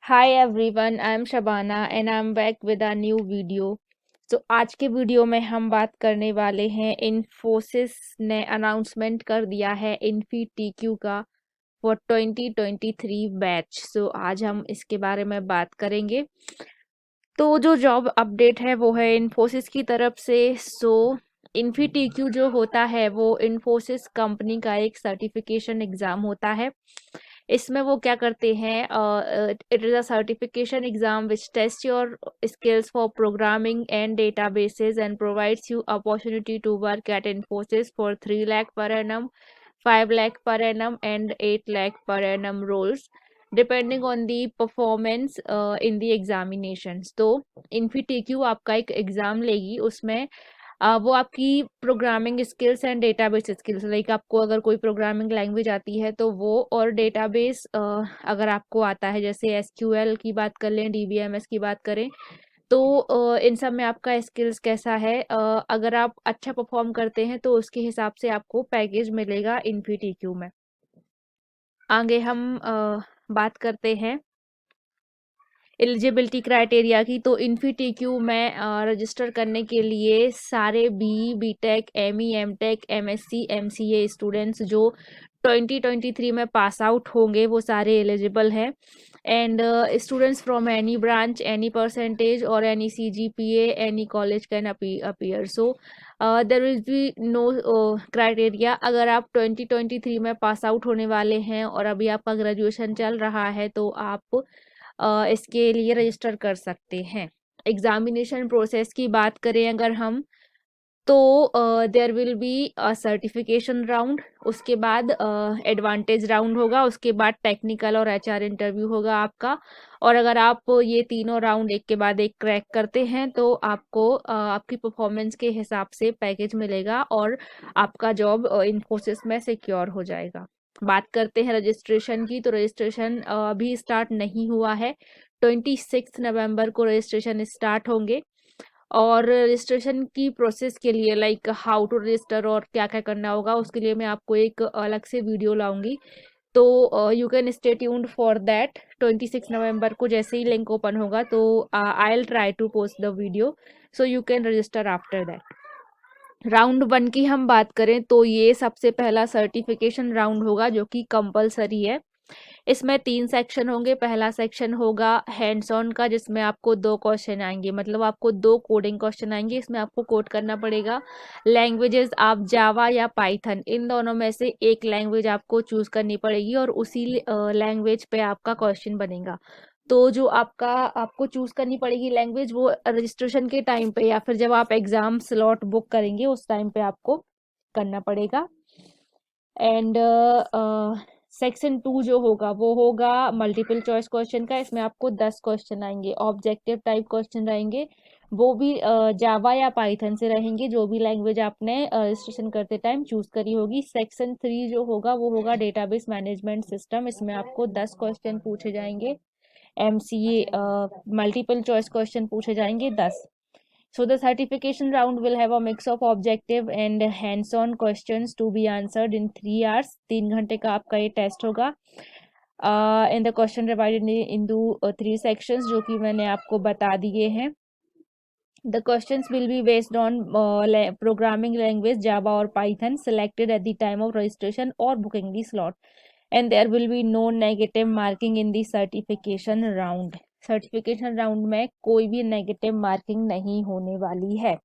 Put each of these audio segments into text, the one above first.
Hi everyone, I am Shabana and I am back with a new video. आज के video में हम बात करने वाले हैं इन्फोसिस ने अनाउंसमेंट कर दिया है इन्फी-टीक्यू का फॉर 2023 बैच। आज हम इसके बारे में बात करेंगे। तो जो जॉब अपडेट है वो है इन्फोसिस की तरफ से। इन्फी-टीक्यू जो होता है वो इन्फोसिस कंपनी का एक सर्टिफिकेशन एग्जाम होता है। इसमें वो क्या करते हैं, it is a certification exam which test your skills for programming and databases and provides you opportunity to work at Infosys for 3 lakh per annum, 5 lakh per annum and 8 lakh per annum roles depending on the performance in the examinations. तो Infy-TQ आपका एक exam लेगी, उसमें वो आपकी programming skills and database skills, like आपको अगर कोई प्रोग्रामिंग लैंग्वेज आती है तो वो, और डेटाबेस अगर आपको आता है, जैसे एसक्यूएल की बात कर लें, डीबीएमएस की बात करें, तो इन सब में आपका स्किल्स कैसा है। अगर आप अच्छा परफॉर्म करते हैं तो उसके हिसाब से आपको पैकेज मिलेगा इन्फी-टीक्यू में। आगे हम बात करते हैं एलिजिबिलिटी क्राइटेरिया की। तो इन्फी-टीक्यू में रजिस्टर करने के लिए सारे BTech, ME, MTech, MSc, MCA students जो 2023 में पास आउट होंगे वो सारे एलिजिबल हैं। And students from any branch, any percentage और any CGPA, any college can appear. There will be no criteria. अगर आप 2023 में पास आउट होने वाले हैं और अभी आपका ग्रेजुएशन चल रहा है तो आप इसके लिए रजिस्टर कर सकते हैं। एग्जामिनेशन प्रोसेस की बात करें अगर हम, तो there will be a certification round, उसके बाद एडवांटेज राउंड होगा, उसके बाद टेक्निकल और एचआर इंटरव्यू होगा आपका। और अगर आप ये तीनों राउंड एक के बाद एक क्रैक करते हैं तो आपको आपकी परफॉर्मेंस के हिसाब से पैकेज मिलेगा और आपका जॉब इन्फोसिस में सिक्योर हो जाएगा। बात करते हैं रजिस्ट्रेशन की। तो रजिस्ट्रेशन अभी स्टार्ट नहीं हुआ है। 26 नवंबर को रजिस्ट्रेशन स्टार्ट होंगे। और रजिस्ट्रेशन की प्रोसेस के लिए, लाइक हाउ टू रजिस्टर और क्या क्या करना होगा, उसके लिए मैं आपको एक अलग से वीडियो लाऊंगी। तो you can stay tuned for that. 26 नवंबर को जैसे ही लिंक ओपन होगा तो I will try to post the video, so you can register after that. Round 1 की हम बात करें तो ये सबसे पहला सर्टिफिकेशन राउंड होगा जो कि कंपलसरी है। इसमें 3 सेक्शन होंगे। पहला सेक्शन होगा हैंड्स ऑन का, जिसमें आपको 2 क्वेश्चन आएंगे, मतलब आपको 2 कोडिंग क्वेश्चन आएंगे। इसमें आपको कोड करना पड़ेगा। लैंग्वेजेस आप जावा या पाइथन, इन दोनों में से एक लैंग्वेज आपको चूज करनी पड़ेगी और उसी लैंग्वेज पे आपका क्वेश्चन बनेगा। तो जो आपको चूज करनी पड़ेगी लैंग्वेज, वो रजिस्ट्रेशन के टाइम पे या फिर जब आप एग्जाम स्लॉट बुक करेंगे उस टाइम पे आपको करना पड़ेगा। एंड सेक्शन 2 जो होगा वो होगा मल्टीपल चॉइस क्वेश्चन का। इसमें आपको 10 क्वेश्चन आएंगे, ऑब्जेक्टिव टाइप क्वेश्चन रहेंगे, वो भी जावा या पाइथन से रहेंगे, जो भी लैंग्वेज आपने रजिस्ट्रेशन करते टाइम चूज करी होगी। सेक्शन 3 जो होगा वो होगा डेटाबेस मैनेजमेंट सिस्टम। इसमें आपको 10 क्वेश्चन पूछे जाएंगे, एमसीए मल्टीपल चॉइस क्वेश्चन पूछे जाएंगे 10। So the certification round will have a mix of objective and hands-on questions to be answered in 3 hours. 3 घंटे का आपका ये टेस्ट होगा। And the question divided into 3 sections जो कि मैंने आपको बता दिए हैं। The questions will be based on programming language Java or Python selected at the time of registration or booking the slot. And there will be no negative marking in the certification round. Certification round में कोई भी negative marking नहीं होने वाली है।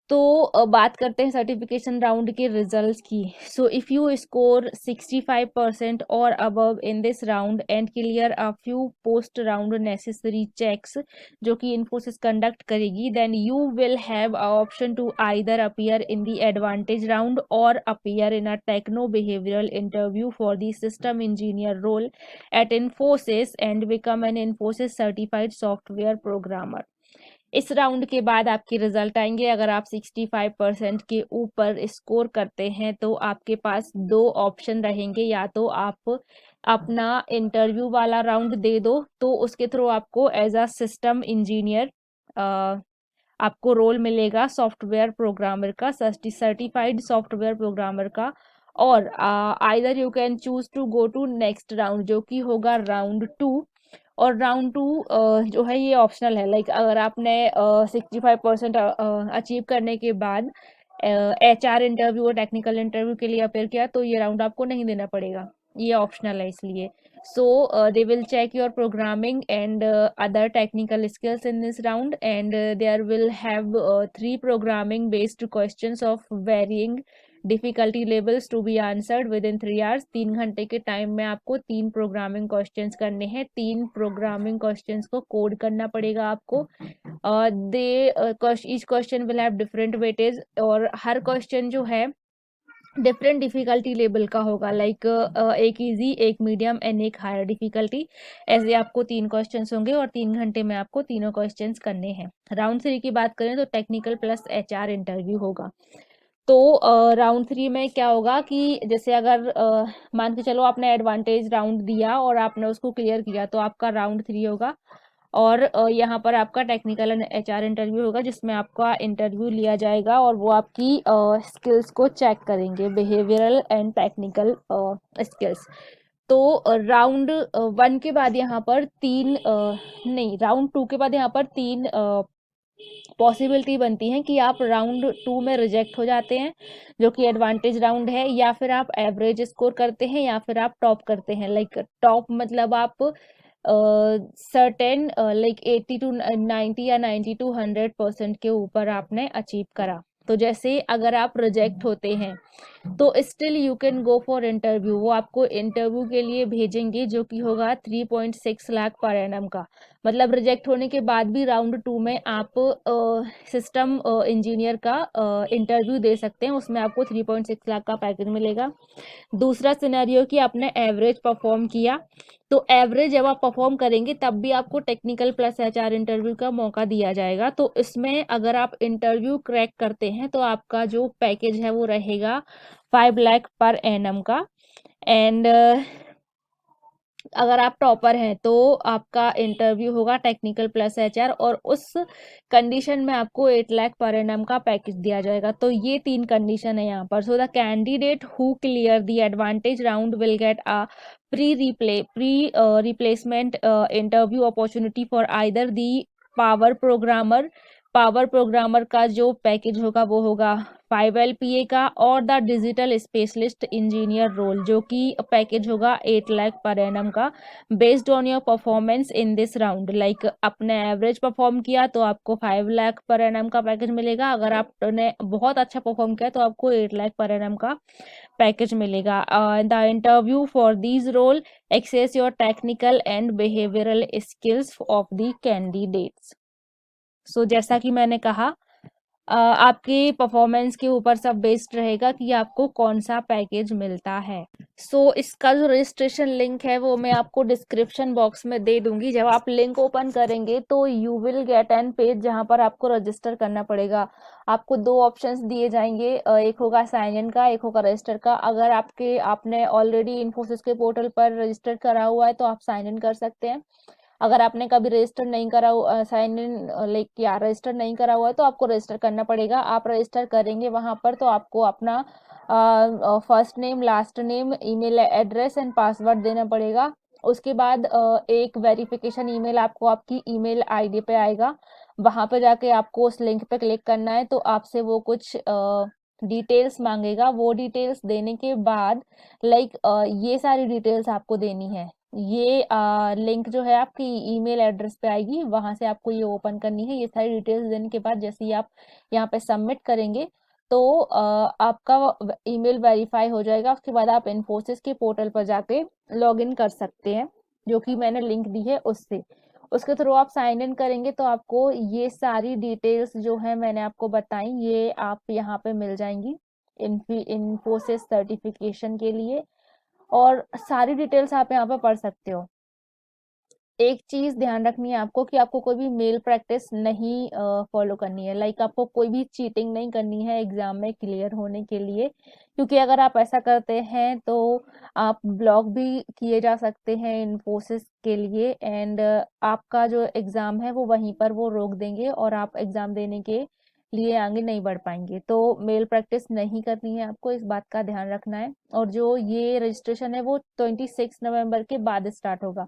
तो बात करते हैं सर्टिफिकेशन राउंड के रिजल्ट्स की। सो इफ यू स्कोर 65% और above in this round and clear a few post round necessary checks जो कि इन्फोसिस कंडक्ट करेगी, then you will have a option to either appear in the advantage round और appear in a techno behavioural interview for the system engineer role at Infosys and become an Infosys certified software programmer. इस राउंड के बाद आपके result आएंगे। अगर आप 65% के ऊपर स्कोर करते हैं तो आपके पास 2 ऑप्शन रहेंगे, या तो आप अपना इंटरव्यू वाला राउंड दे दो तो उसके थ्रू आपको एज अ सिस्टम इंजीनियर आपको रोल मिलेगा सॉफ्टवेयर प्रोग्रामर का, सर्टिफाइड सॉफ्टवेयर प्रोग्रामर का। और either you can choose to go to next round जो कि होगा राउंड 2। और राउंड 2 जो है ये ऑप्शनल है, लाइक अगर आपने 65% अचीव करने के बाद HR इंटरव्यू और टेक्निकल इंटरव्यू के लिए अपेयर किया तो ये राउंड आपको नहीं देना पड़ेगा, ये ऑप्शनल है इसलिए। So they will check your programming and other technical skills in this round, and there will have 3 programming based questions of varying difficulty levels to be answered within 3 hours। 3 घंटे के time में आपको 3 programming questions करने हैं। 3 programming questions को code करना पड़ेगा आपको। They each question will have different weightage, और हर क्वेश्चन जो है डिफरेंट डिफिकल्टी लेवल का होगा, लाइक एक इजी, एक मीडियम एंड एक हायर डिफिकल्टी। ऐसे आपको 3 क्वेश्चंस होंगे और 3 घंटे में आपको तीनों क्वेश्चंस करने हैं। राउंड 3 की बात करें तो टेक्निकल प्लस HR इंटरव्यू होगा। तो राउंड 3 में क्या होगा कि जैसे अगर मान के चलो आपने एडवांटेज राउंड दिया और आपने उसको क्लियर किया तो आपका राउंड 3 होगा। और यहाँ पर आपका टेक्निकल एंड HR इंटरव्यू होगा जिसमें आपका इंटरव्यू लिया जाएगा और वो आपकी स्किल्स को चेक करेंगे, बिहेवियरल एंड टेक्निकल स्किल्स। तो राउंड 1 के बाद यहाँ पर नहीं, राउंड 2 के बाद यहाँ पर 3 पॉसिबिलिटी बनती है कि आप राउंड 2 में रिजेक्ट हो जाते हैं जो कि एडवांटेज राउंड है, या फिर आप एवरेज स्कोर करते हैं, या फिर आप टॉप करते हैं। लाइक टॉप मतलब आप सर्टेन लाइक 80 टू 90 या 90 टू 100% के ऊपर आपने अचीव करा। तो जैसे अगर आप रिजेक्ट होते हैं तो still you can go for interview, वो आपको इंटरव्यू के लिए भेजेंगे जो कि होगा 3.6 लाख पर एनम का। मतलब रिजेक्ट होने के बाद भी राउंड 2 में आप सिस्टम इंजीनियर का इंटरव्यू दे सकते हैं, उसमें आपको 3.6 लाख का पैकेज मिलेगा। दूसरा सिनेरियो कि आपने एवरेज परफॉर्म किया, तो एवरेज जब आप परफॉर्म करेंगे तब भी आपको टेक्निकल प्लस HR इंटरव्यू का मौका दिया जाएगा। तो इसमें अगर आप इंटरव्यू क्रैक करते हैं तो आपका जो पैकेज है वो रहेगा 5 लाख पर एनम का। एंड अगर आप टॉपर हैं तो आपका इंटरव्यू होगा टेक्निकल प्लस HR, और उस कंडीशन में आपको 8 लाख पर एनम का पैकेज दिया जाएगा। तो ये 3 कंडीशन है यहाँ पर। So the candidate who clear the advantage round will get a pre replacement interview opportunity for either the power programmer. Power programmer का जो पैकेज होगा वो होगा 5 LPA का, और the digital specialist engineer role जो कि पैकेज होगा 8 लाख पर एनम का, based on your performance in this round. Like अपने एवरेज परफॉर्म किया तो आपको 5 लाख पर एनम का पैकेज मिलेगा, अगर आपने बहुत अच्छा परफॉर्म किया तो आपको 8 लाख पर एनम का पैकेज मिलेगा। The interview for these role assess your technical and behavioural skills of the candidates. So जैसा कि मैंने कहा आपके परफॉर्मेंस के ऊपर सब बेस्ड रहेगा कि आपको कौन सा पैकेज मिलता है। सो इसका जो रजिस्ट्रेशन लिंक है वो मैं आपको डिस्क्रिप्शन बॉक्स में दे दूंगी। जब आप लिंक ओपन करेंगे तो you will get an page जहां पर आपको रजिस्टर करना पड़ेगा। आपको 2 ऑप्शंस दिए जाएंगे, एक होगा साइन इन का, एक होगा रजिस्टर का। अगर आपने ऑलरेडी इन्फोसिस के पोर्टल पर रजिस्टर करा हुआ है तो आप साइन इन कर सकते हैं। अगर आपने कभी रजिस्टर नहीं करा, साइन इन लाइक या रजिस्टर नहीं करा हुआ है तो आपको रजिस्टर करना पड़ेगा। आप रजिस्टर करेंगे वहां पर तो आपको अपना first name, last name, email address and password देना पड़ेगा। उसके बाद एक वेरिफिकेशन ईमेल आपको आपकी ईमेल आईडी पे आएगा, वहां पे जाके आपको उस लिंक पे क्लिक करना है। तो आपसे वो कुछ डिटेल्स मांगेगा, वो डिटेल्स देने के बाद लाइक ये सारी डिटेल्स आपको देनी है। ये लिंक जो है आपकी ईमेल एड्रेस पे आएगी, वहां से आपको ये ओपन करनी है। ये सारी डिटेल्स देने के बाद जैसे ही आप यहाँ पे सबमिट करेंगे तो आपका ईमेल वेरीफाई हो जाएगा। उसके बाद आप इन्फोसिस के पोर्टल पर जाके लॉग इन कर सकते हैं, जो कि मैंने लिंक दी है उससे। उसके थ्रू आप साइन इन करेंगे तो आपको ये सारी डिटेल्स जो है मैंने आपको बताई ये आप यहाँ पे मिल जाएंगी इन्फोसिस सर्टिफिकेशन के लिए, और सारी डिटेल्स आप यहाँ पे पढ़ सकते हो। एक चीज ध्यान रखनी है आपको कि आपको कोई भी मेल प्रैक्टिस नहीं फॉलो करनी है। लाइक आपको कोई भी चीटिंग नहीं करनी है एग्जाम में क्लियर होने के लिए, क्योंकि अगर आप ऐसा करते हैं तो आप ब्लॉक भी किए जा सकते हैं इन्फोसिस के लिए, एंड आपका जो एग्जाम है वो वहीं पर वो रोक देंगे और आप एग्जाम देने के लिए आगे नहीं बढ़ पाएंगे। तो मेल प्रैक्टिस नहीं करनी है आपको, इस बात का ध्यान रखना है। और जो ये रजिस्ट्रेशन है वो 26 नवंबर के बाद स्टार्ट होगा।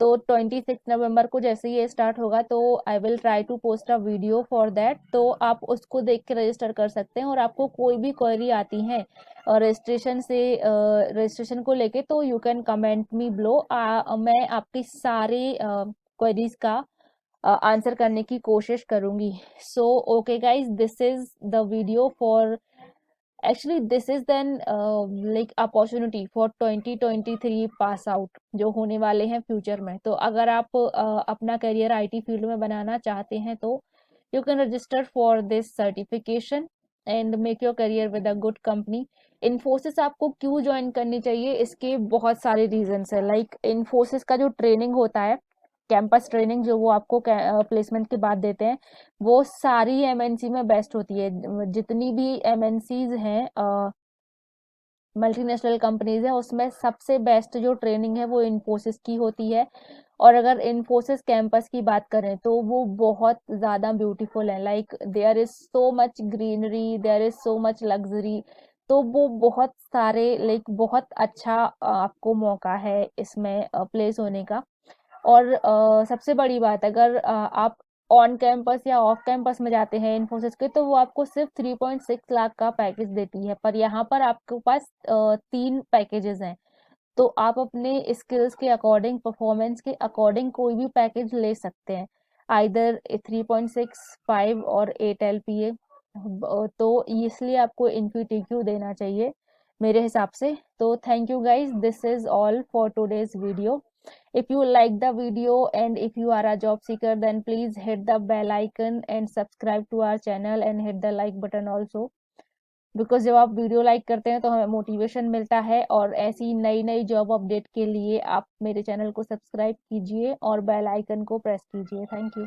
तो 26 नवंबर को जैसे ही ये स्टार्ट होगा तो I will try to post a video for that, तो आप उसको देख के रजिस्टर कर सकते हैं। और आपको कोई भी क्वेरी आती है रजिस्ट्रेशन को लेके, तो you can comment me below. मैं आपकी सारे क्वेरीज का आंसर करने की कोशिश करूंगी। So okay guys, this is the video for, actually this is then like opportunity for 2023 pass out जो होने वाले हैं फ्यूचर में। तो अगर आप अपना करियर आईटी फील्ड में बनाना चाहते हैं तो you can register for this certification and make your career with a good company. Infosys आपको क्यों ज्वाइन करनी चाहिए, इसके बहुत सारे रीजंस है। लाइक इन्फोसिस का जो ट्रेनिंग होता है, कैंपस ट्रेनिंग जो वो आपको प्लेसमेंट के बाद देते हैं, वो सारी एमएनसी में बेस्ट होती है। जितनी भी एमएनसीज हैं, मल्टीनेशनल कंपनीज है, उसमें सबसे बेस्ट जो ट्रेनिंग है वो इन्फोसिस की होती है। और अगर इन्फोसिस कैंपस की बात करें तो वो बहुत ज्यादा ब्यूटीफुल है। Like there is so much greenery, there is so much luxury. तो वो बहुत सारे लाइक बहुत अच्छा आपको मौका है इसमें प्लेस होने का। और सबसे बड़ी बात, अगर आप ऑन कैंपस या ऑफ कैंपस में जाते हैं इन्फोसिस के, तो वो आपको सिर्फ 3.6 लाख का पैकेज देती है। पर यहाँ पर आपके पास 3 पैकेजेस हैं। तो आप अपने स्किल्स के अकॉर्डिंग, परफॉर्मेंस के अकॉर्डिंग कोई भी पैकेज ले सकते हैं, आइदर 3.6, 5 और 8 LPA। तो इसलिए आपको इन्फीटीक्यू देना चाहिए मेरे हिसाब से। तो thank you guys, this is all for today's video. If you like the video and if you are a job seeker, then please hit the bell icon and subscribe to our channel and hit the like button also, because जब आप video like करते हैं तो हमें motivation मिलता है। और ऐसी नई नई जॉब अपडेट के लिए आप मेरे चैनल को सब्सक्राइब कीजिए और बेल आइकन को प्रेस कीजिए। Thank you.